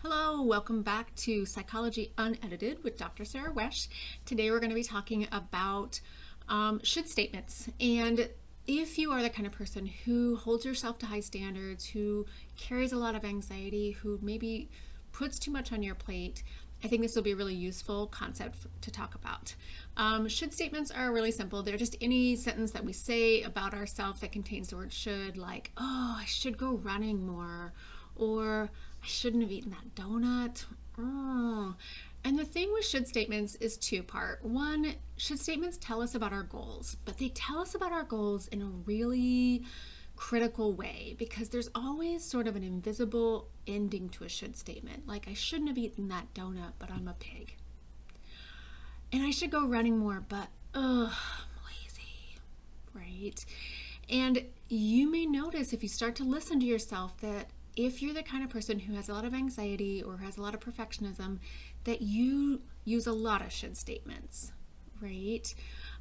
Hello, welcome back to Psychology Unedited with Dr. Sarah Wesh. Today we're going to be talking about should statements. And if you are the kind of person who holds yourself to high standards, who carries a lot of anxiety, who maybe puts too much on your plate, I think this will be a really useful concept to talk about. Should statements are really simple. They're just any sentence that we say about ourselves that contains the word should, like, oh, I should go running more, or I shouldn't have eaten that donut. Oh. And the thing with should statements is two-part. One, should statements tell us about our goals, but they tell us about our goals in a really critical way because there's always sort of an invisible ending to a should statement. Like, I shouldn't have eaten that donut, but I'm a pig. And I should go running more, but I'm lazy, right? And you may notice if you start to listen to yourself that if you're the kind of person who has a lot of anxiety or has a lot of perfectionism, that you use a lot of should statements, right?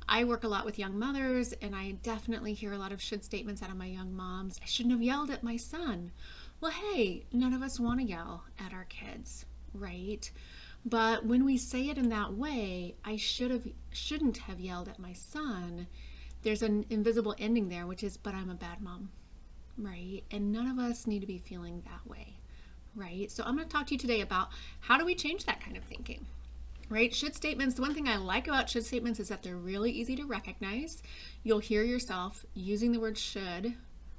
I work a lot with young mothers, and I definitely hear a lot of should statements out of my young moms. I shouldn't have yelled at my son. Well, hey, none of us want to yell at our kids, right? But when we say it in that way, I shouldn't have yelled at my son, there's an invisible ending there, which is, but I'm a bad mom. Right? And none of us need to be feeling that way, right? So I'm going to talk to you today about how do we change that kind of thinking, right? Should statements, the one thing I like about should statements is that they're really easy to recognize. You'll hear yourself using the word should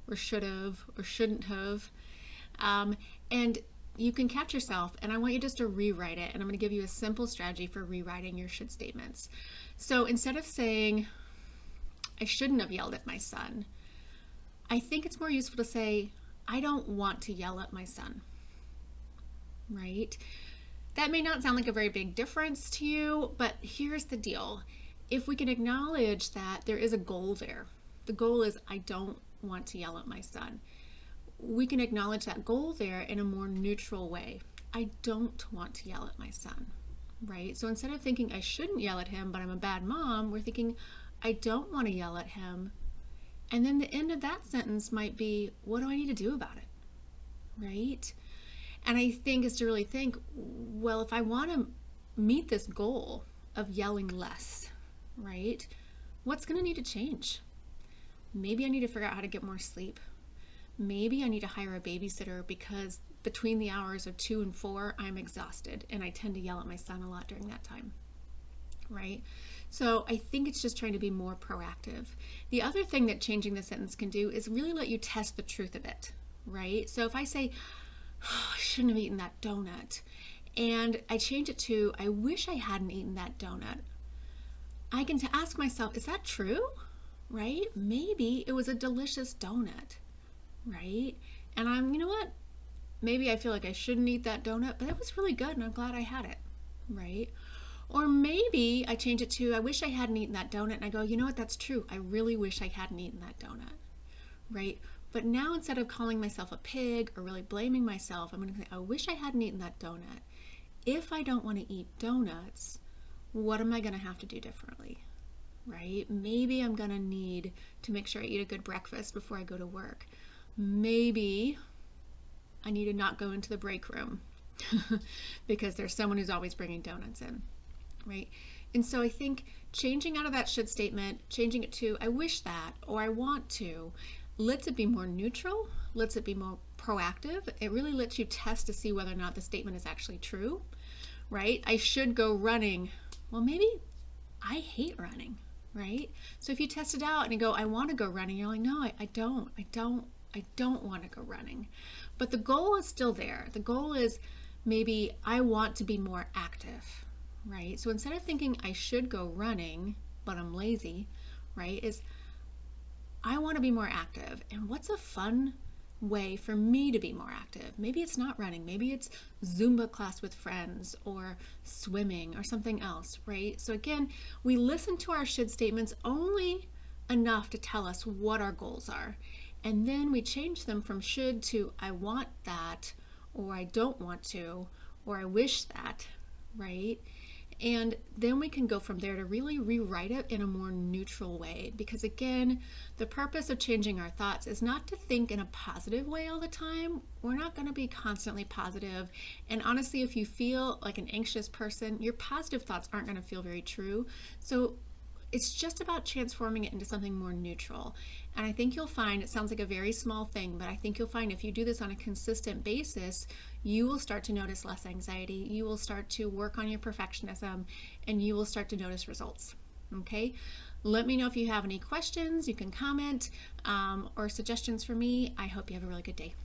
or should have or shouldn't have, and you can catch yourself, and I want you just to rewrite it, and I'm going to give you a simple strategy for rewriting your should statements. So instead of saying, I shouldn't have yelled at my son, I think it's more useful to say, I don't want to yell at my son, right? That may not sound like a very big difference to you, but here's the deal. If we can acknowledge that there is a goal there, the goal is I don't want to yell at my son, we can acknowledge that goal there in a more neutral way. I don't want to yell at my son, right? So instead of thinking I shouldn't yell at him, but I'm a bad mom, we're thinking I don't want to yell at him. And then the end of that sentence might be, what do I need to do about it, right? And I think is to really think, well, if I want to meet this goal of yelling less, right, what's going to need to change? Maybe I need to figure out how to get more sleep. Maybe I need to hire a babysitter because between the hours of 2 and 4, I'm exhausted, and I tend to yell at my son a lot during that time, right? So I think it's just trying to be more proactive. The other thing that changing the sentence can do is really let you test the truth of it, right? So if I say, oh, I shouldn't have eaten that donut, and I change it to, I wish I hadn't eaten that donut, I can ask myself, is that true, right? Maybe it was a delicious donut, right? And you know what? Maybe I feel like I shouldn't eat that donut, but it was really good and I'm glad I had it, right? Or maybe I change it to, I wish I hadn't eaten that donut, and I go, you know what, that's true. I really wish I hadn't eaten that donut, right? But now instead of calling myself a pig or really blaming myself, I'm going to say, I wish I hadn't eaten that donut. If I don't want to eat donuts, what am I going to have to do differently, right? Maybe I'm going to need to make sure I eat a good breakfast before I go to work. Maybe I need to not go into the break room because there's someone who's always bringing donuts in. Right? And so I think changing out of that should statement, changing it to I wish that or I want to, lets it be more neutral, lets it be more proactive. It really lets you test to see whether or not the statement is actually true, right? I should go running. Well, maybe I hate running, right? So if you test it out and you go, I want to go running, you're like, no, I don't want to go running. But the goal is still there. The goal is maybe I want to be more active. Right? So instead of thinking I should go running, but I'm lazy, right, is I want to be more active. And what's a fun way for me to be more active? Maybe it's not running. Maybe it's Zumba class with friends or swimming or something else, right? So again, we listen to our should statements only enough to tell us what our goals are. And then we change them from should to I want that, or I don't want to, or I wish that, right? And then we can go from there to really rewrite it in a more neutral way. Because again, the purpose of changing our thoughts is not to think in a positive way all the time. We're not going to be constantly positive. And honestly, if you feel like an anxious person, your positive thoughts aren't going to feel very true. So it's just about transforming it into something more neutral. And I think you'll find, it sounds like a very small thing, but I think you'll find if you do this on a consistent basis, you will start to notice less anxiety. You will start to work on your perfectionism, and you will start to notice results. Okay? Let me know if you have any questions. You can comment or suggestions for me. I hope you have a really good day.